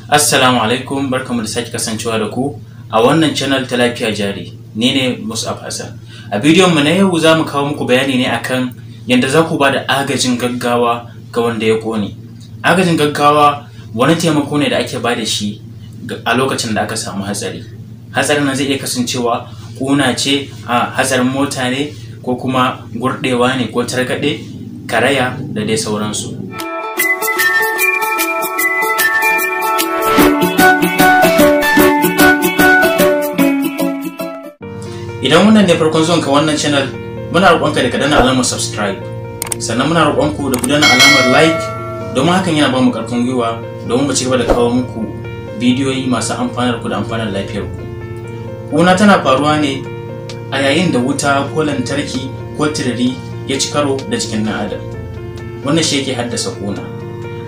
Assalamu alaikum, barkamu da sake kasancewa da ku a wannan channel ta Lafiya Jari. Ni ne Mus'ab Hassan. A bidiyon mu na yau za mu kawo muku bayani ne akan yadda za ku ba da agajin gaggawa ga wanda ya kone. Agajin gaggawa wani taimako ne da ake ba da shi a lokacin da aka samu hatsari. Hatsarin nan zai iya kasancewa ƙuna ce, a hatsarin mota ne, ko kuma gurɗewa ne ko targaɗe, karaya da dai sauransu. Idan wannan ne farkon zuwan ka wannan channel, muna roƙonka da ka danna alamar subscribe. Sannan muna roƙonku da ku danna alamar like domin hakan yana ba mu ƙarfin gwiwa domin mu ci gaba da kawo muku bidiyoyi masu amfanar ku da amfanar lafiyar ku. Ƙuna tana faruwa ne a yayin da wuta ko lantarki ko tiriri ya ci karo da jikin ɗan adam. Wannan shi yake haddasa ƙuna.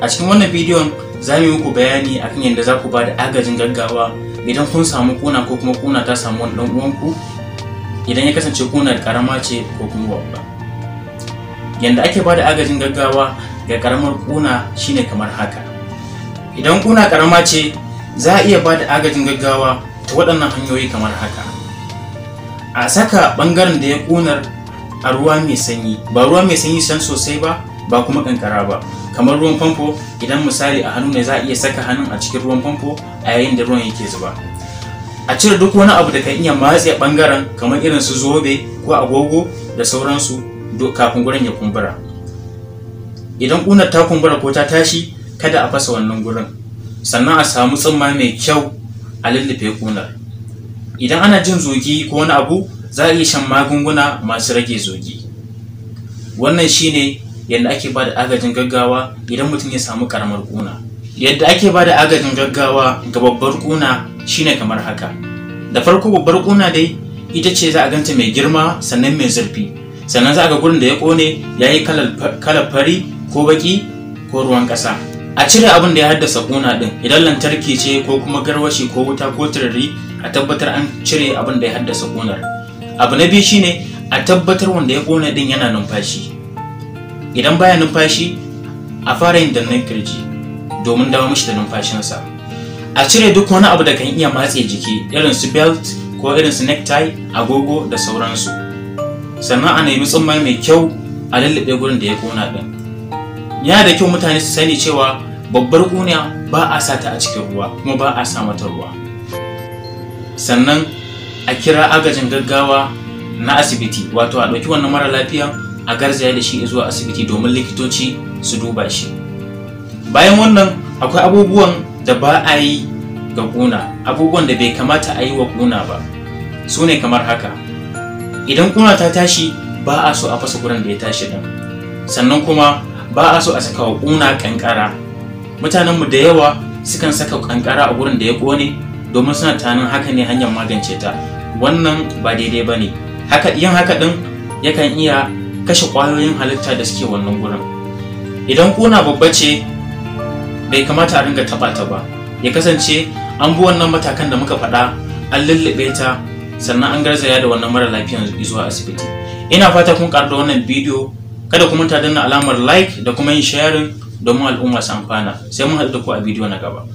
A cikin wannan bidiyon za mu yi muku bayani akan yadda za ku ba da agajin gaggawa idan kun samu ƙuna ko kuma ƙuna ta samu wani ɗan uwanku, idan ya kasance ƙunar ƙarama ce ko kuma babba. Yanda ake bada agajin gaggawa ga ƙaramar ƙuna shine kamar haka. Idan ƙuna ƙarama ce, za a iya bada agajin gaggawa ta waɗannan hanyoyi kamar haka. A saka ɓangaren da ya ƙunar a ruwa mai sanyi, ba ruwa mai sanyi san sosai ba, ba kuma ƙanƙara ba, kamar ruwan famfo. Idan misali a hannu ne, za a iya saka hannun a cikin ruwan famfo a yayin da ruwan yake zuba. A cire duk wani abu da kan iya matse bangaren, kamar irin su zobe ko agogo da sauransu, kafin gurin ya kumbura. Idan ƙunar ta kumbura ko ta tashi, kada a fasa wannan gurin, sannan a samu tsumma mai kyau a lullufe ƙunar. Idan ana jin zogi ko wani abu, za a iya shan magunguna masu rage zogi. Wannan shine yadda ake ba da agajin gaggawa idan mutum ya samu ƙaramar ƙuna. Yadda ake ba da agajin gaggawa ga babbar ƙuna shine kamar haka. Da farko, babbar ƙuna dai ita ce za a ganta mai girma sannan mai zurfi, sannan za a ga gurin da ya ƙone ya yi kalar fari ko baki ko ruwan ƙasa. A cire abin da ya haddasa ƙuna ɗin. Idan lantarki ce ko kuma garwashi ko wuta ko tururi, a tabbatar an cire abin da ya haddasa ƙunar. Abu na biyu shine a tabbatar wanda ya ƙone ɗin yana numfashi. Idan baya numfashi, a fara yin dannan kirji domin dawo mishi da numfashinsa. A cire duk wani abu da kan iya matse jiki, irin su belt ko irin su necktie, agogo da sauransu. Sannan a nemi tsumma mai kyau a lullube gurin da ya kona din. Yana da kyau mutane su sani cewa babbar ƙuna ba a sa ta a cikin ruwa, kuma ba a sa mata ruwa. Sannan a kira agajin gaggawa na asibiti, wato a ɗauki wannan mara lafiya a garzaya da shi zuwa asibiti domin likitoci su duba shi. Bayan wannan, akwai abubuwan da ba a yi ga ƙuna, abubuwan da bai kamata a yi wa ƙuna ba, su ne kamar haka. Idan ƙuna ta tashi, ba a so a fasa gurin da ya tashi ɗin. Sannan kuma ba a so a saka wa ƙuna ƙanƙara. Mutanenmu da yawa sukan saka ƙanƙara a gurin da ya ƙone domin suna tunanin haka ne hanyar magance ta. Wannan ba daidai ba ne. Yin haka ɗin yakan iya kashe ƙwayoyin halitta da suke wannan gurin. Idan ƙuna babba ce, bai kamata a ringa taɓa ta ba. Ya kasance an bi wannan matakan da muka faɗa, an lullube ta, sannan an garzaya da wannan mara lafiyan zuwa asibiti. Ina fata kun ƙaru da wannan bidiyo. Kada ku manta danna alamar like da kuma yin sharing domin al'umma su amfana. Sai mun haɗu da ku a bidiyo na gaba.